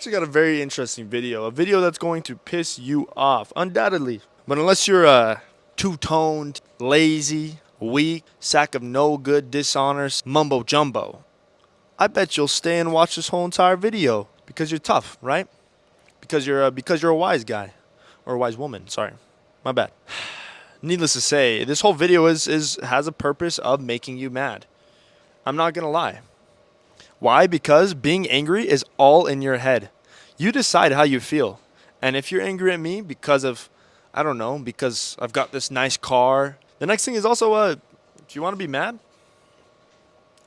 actually got a very interesting video. A video that's going to piss you off, undoubtedly. But unless you're two-toned, lazy, weak, sack of no good, dishonest, mumbo jumbo, I bet you'll stay and watch this whole entire video because you're tough, right? Because you're a wise guy or a wise woman. Sorry, my bad. Needless to say, this whole video has a purpose of making you mad. I'm not gonna lie. Why? Because being angry is all in your head. You decide how you feel. And if you're angry at me because of, I don't know, because I've got this nice car, the next thing is also, if you want to be mad,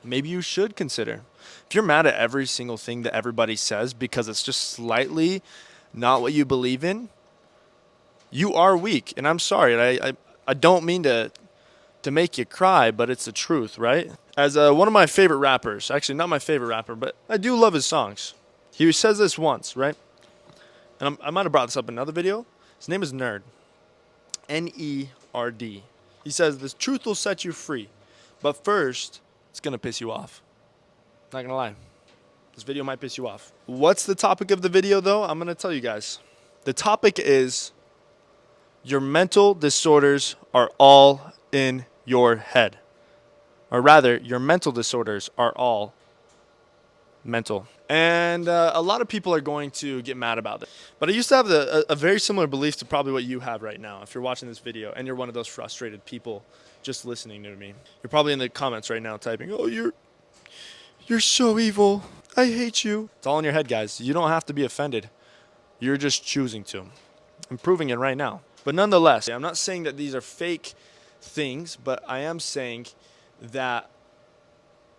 maybe you should consider. If you're mad at every single thing that everybody says because it's just slightly not what you believe in, you are weak. And I'm sorry. I don't mean to make you cry, but it's the truth, right? As one of my favorite rappers, actually not my favorite rapper, but I do love his songs. He says this once, right? And I might have brought this up in another video. His name is Nerd. N-E-R-D. He says, "The truth will set you free, but first, it's going to piss you off." Not going to lie. This video might piss you off. What's the topic of the video, though? I'm going to tell you guys. The topic is your mental disorders are all in your head. Or rather, your mental disorders are all mental. And a lot of people are going to get mad about this. But I used to have a very similar belief to probably what you have right now. If you're watching this video and you're one of those frustrated people just listening to me, you're probably in the comments right now typing, "Oh, you're so evil. I hate you." It's all in your head, guys. You don't have to be offended. You're just choosing to. I'm proving it right now. But nonetheless, I'm not saying that these are fake things, but I am saying that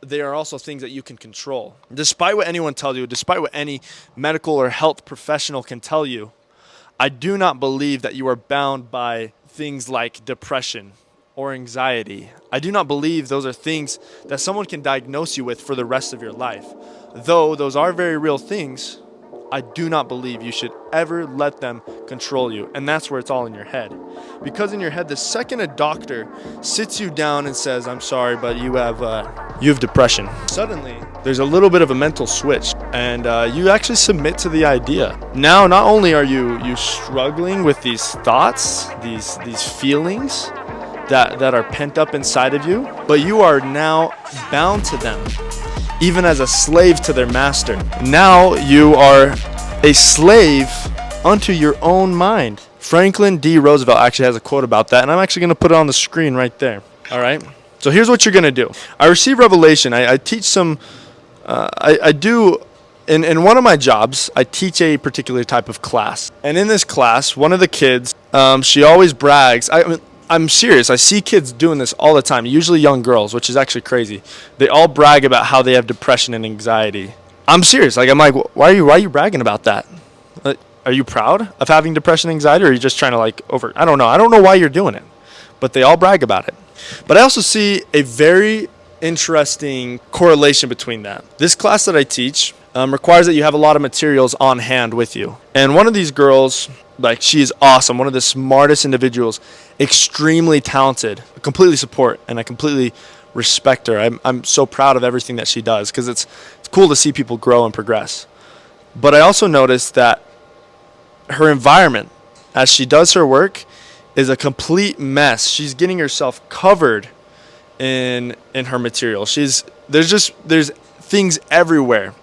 they are also things that you can control. Despite what anyone tells you, despite what any medical or health professional can tell you, I do not believe that you are bound by things like depression or anxiety. I do not believe those are things that someone can diagnose you with for the rest of your life. Though those are very real things, I do not believe you should ever let them control you. And that's where it's all in your head. Because in your head, the second a doctor sits you down and says, "I'm sorry, but you have depression," suddenly there's a little bit of a mental switch, and you actually submit to the idea. Now, not only are you struggling with these thoughts, these feelings that are pent up inside of you, but you are now bound to them, even as a slave to their master. Now you are a slave unto your own mind. Franklin D. Roosevelt actually has a quote about that, and I'm actually going to put it on the screen right there. All right? So here's what you're going to do. I receive revelation. I teach some, I do, in one of my jobs, I teach a particular type of class. And in this class, one of the kids, she always brags. I'm serious. I see kids doing this all the time, usually young girls, which is actually crazy. They all brag about how they have depression and anxiety. I'm serious. I'm like, why are you bragging about that? Are you proud of having depression and anxiety, or are you just trying to I don't know. I don't know why you're doing it, but they all brag about it. But I also see a very interesting correlation between that. This class that I teach requires that you have a lot of materials on hand with you. And one of these girls, she is awesome, one of the smartest individuals, extremely talented, I completely support, and I completely respect her. I'm so proud of everything that she does, because it's cool to see people grow and progress. But I also noticed that her environment, as she does her work, is a complete mess. She's getting herself covered in her material. There's things everywhere.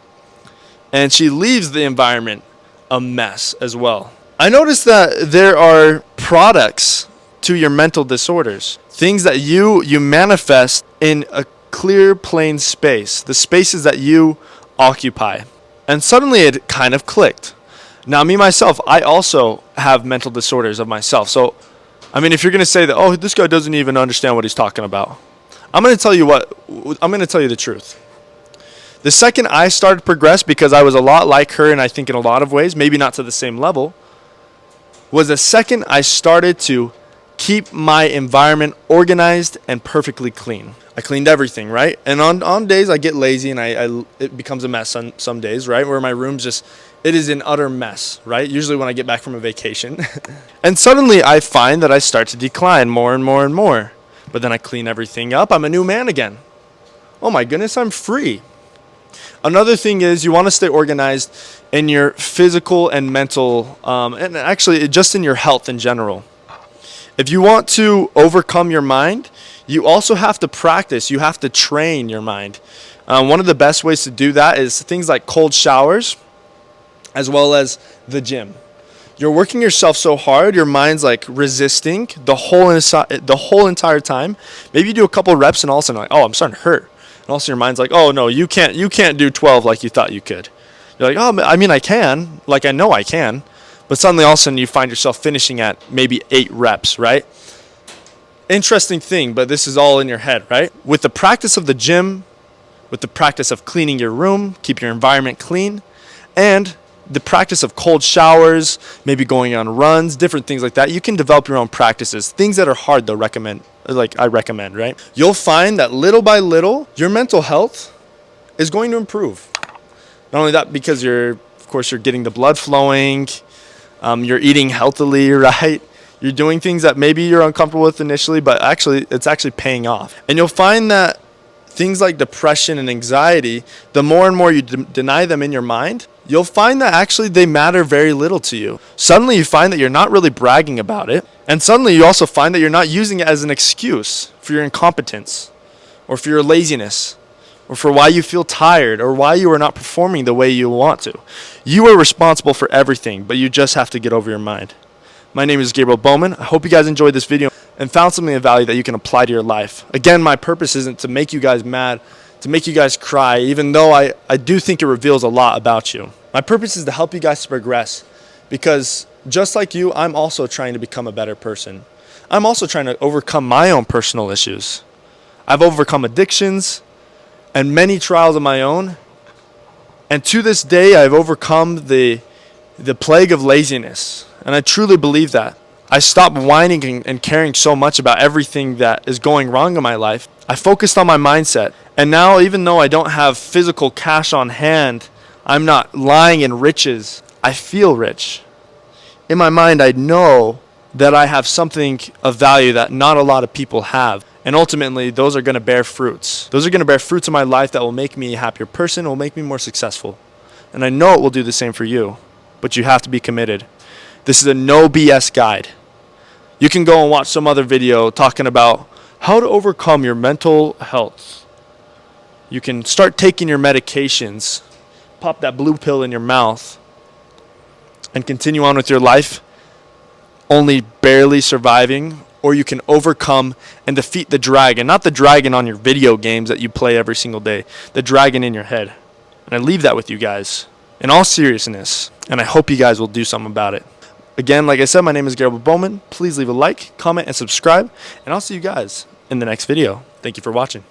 And she leaves the environment a mess as well. I noticed that there are products to your mental disorders. Things that you manifest in a clear, plain space. The spaces that you occupy. And suddenly it kind of clicked. Now, me, myself, I also have mental disorders of myself. So, if you're going to say that, "Oh, this guy doesn't even understand what he's talking about," I'm going to tell you the truth. The second I started to progress, because I was a lot like her, and I think in a lot of ways, maybe not to the same level, was the second I started to keep my environment organized and perfectly clean. I cleaned everything, right? And on days I get lazy and it becomes a mess on some days, right? Where my room's it is an utter mess, right? Usually when I get back from a vacation. And suddenly I find that I start to decline more and more and more. But then I clean everything up. I'm a new man again. Oh my goodness, I'm free. Another thing is you want to stay organized in your physical and mental, and actually just in your health in general. If you want to overcome your mind, you also have to practice. You have to train your mind. One of the best ways to do that is things like cold showers, as well as the gym. You're working yourself so hard, your mind's like resisting the whole entire time. Maybe you do a couple reps and all of a sudden like, oh, I'm starting to hurt. And also your mind's like, oh no, you can't do 12 like you thought you could. You're like, oh, I mean I can, like I know I can, but suddenly all of a sudden you find yourself finishing at maybe 8 reps, right? Interesting thing, but this is all in your head, right? With the practice of the gym, with the practice of cleaning your room, keep your environment clean, and the practice of cold showers, maybe going on runs, different things like that, you can develop your own practices. Things that are hard though, I recommend, right? You'll find that little by little, your mental health is going to improve. Not only that, because you're getting the blood flowing, you're eating healthily, right? You're doing things that maybe you're uncomfortable with initially, but it's actually paying off. And you'll find that things like depression and anxiety, the more and more you deny them in your mind, you'll find that actually they matter very little to you. Suddenly you find that you're not really bragging about it. And suddenly you also find that you're not using it as an excuse for your incompetence or for your laziness or for why you feel tired or why you are not performing the way you want to. You are responsible for everything, but you just have to get over your mind. My name is Gabriel Bowman. I hope you guys enjoyed this video and found something of value that you can apply to your life. Again, my purpose isn't to make you guys mad, to make you guys cry, even though I do think it reveals a lot about you. My purpose is to help you guys to progress, because just like you, I'm also trying to become a better person. I'm also trying to overcome my own personal issues. I've overcome addictions and many trials of my own, and to this day, I've overcome the plague of laziness, and I truly believe that. I stopped whining and caring so much about everything that is going wrong in my life. I focused on my mindset. And now, even though I don't have physical cash on hand, I'm not lying in riches. I feel rich. In my mind, I know that I have something of value that not a lot of people have. And ultimately, those are going to bear fruits. Those are going to bear fruits in my life that will make me a happier person, will make me more successful. And I know it will do the same for you. But you have to be committed. This is a no BS guide. You can go and watch some other video talking about how to overcome your mental health. You can start taking your medications, pop that blue pill in your mouth, and continue on with your life, only barely surviving. Or you can overcome and defeat the dragon. Not the dragon on your video games that you play every single day. The dragon in your head. And I leave that with you guys in all seriousness. And I hope you guys will do something about it. Again, like I said, my name is Gabriel Bowman. Please leave a like, comment, and subscribe. And I'll see you guys in the next video. Thank you for watching.